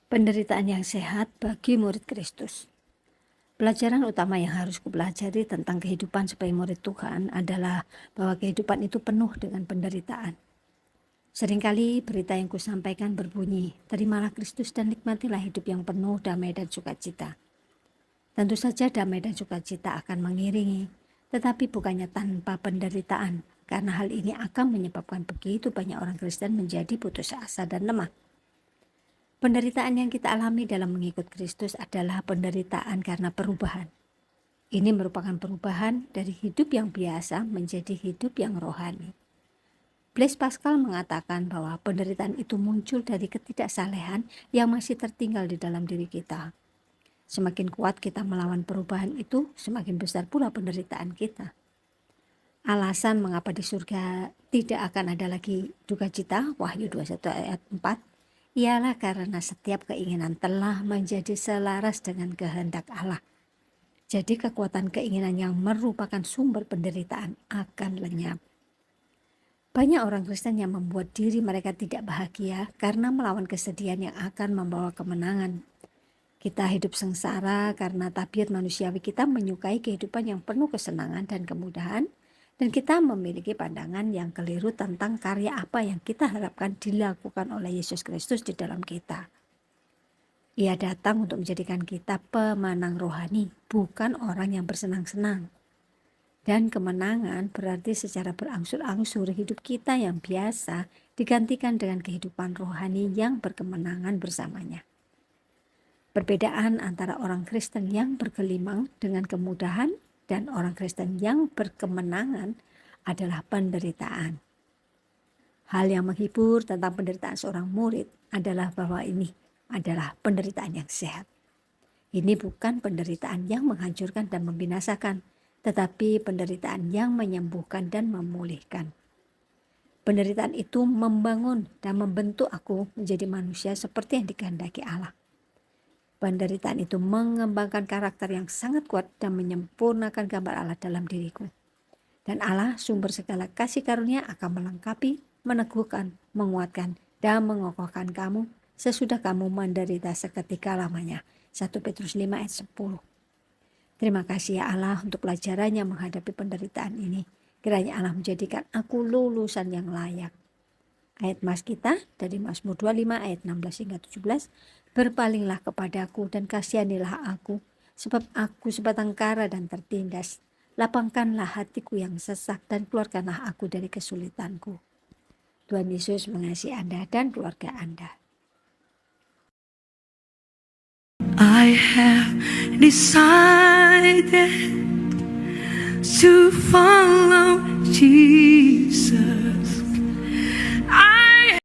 Penderitaan yang sehat bagi murid Kristus. Pelajaran utama yang harus kupelajari tentang kehidupan sebagai murid Tuhan adalah bahwa kehidupan itu penuh dengan penderitaan. Seringkali berita yang kusampaikan berbunyi, terimalah Kristus dan nikmatilah hidup yang penuh damai dan sukacita. Tentu saja damai dan sukacita akan mengiringi, tetapi bukannya tanpa penderitaan, karena hal ini akan menyebabkan begitu banyak orang Kristen menjadi putus asa dan lemah. Penderitaan yang kita alami dalam mengikut Kristus adalah penderitaan karena perubahan. Ini merupakan perubahan dari hidup yang biasa menjadi hidup yang rohani. Blaise Pascal mengatakan bahwa penderitaan itu muncul dari ketidaksalehan yang masih tertinggal di dalam diri kita. Semakin kuat kita melawan perubahan itu, semakin besar pula penderitaan kita. Alasan mengapa di surga tidak akan ada lagi duka cita, Wahyu 21 ayat 4, ialah karena setiap keinginan telah menjadi selaras dengan kehendak Allah. Jadi kekuatan keinginan yang merupakan sumber penderitaan akan lenyap. Banyak orang Kristen yang membuat diri mereka tidak bahagia karena melawan kesedihan yang akan membawa kemenangan. Kita hidup sengsara karena tabiat manusiawi kita menyukai kehidupan yang penuh kesenangan dan kemudahan, dan kita memiliki pandangan yang keliru tentang karya apa yang kita harapkan dilakukan oleh Yesus Kristus di dalam kita. Ia datang untuk menjadikan kita pemenang rohani, bukan orang yang bersenang-senang. Dan kemenangan berarti secara berangsur-angsur hidup kita yang biasa digantikan dengan kehidupan rohani yang berkemenangan bersamanya. Perbedaan antara orang Kristen yang bergelimang dengan kemudahan dan orang Kristen yang berkemenangan adalah penderitaan. Hal yang menghibur tentang penderitaan seorang murid adalah bahwa ini adalah penderitaan yang sehat. Ini bukan penderitaan yang menghancurkan dan membinasakan, tetapi penderitaan yang menyembuhkan dan memulihkan. Penderitaan itu membangun dan membentuk aku menjadi manusia seperti yang dikehendaki Allah. Penderitaan itu mengembangkan karakter yang sangat kuat dan menyempurnakan gambar Allah dalam diriku. Dan Allah, sumber segala kasih karunia, akan melengkapi, meneguhkan, menguatkan, dan mengokohkan kamu sesudah kamu menderita seketika lamanya. 1 Petrus 5 ayat 10. Terima kasih ya Allah untuk pelajarannya menghadapi penderitaan ini. Kiranya Allah menjadikan aku lulusan yang layak. Ayat mas kita dari Mazmur 25 ayat 16 hingga 17. Berpalinglah kepadaku dan kasihanilah aku, sebab aku sebatang kara dan tertindas. Lapangkanlah hatiku yang sesak dan keluarkanlah aku dari kesulitanku. Tuhan Yesus mengasihi Anda dan keluarga Anda. I have decided to follow Jesus.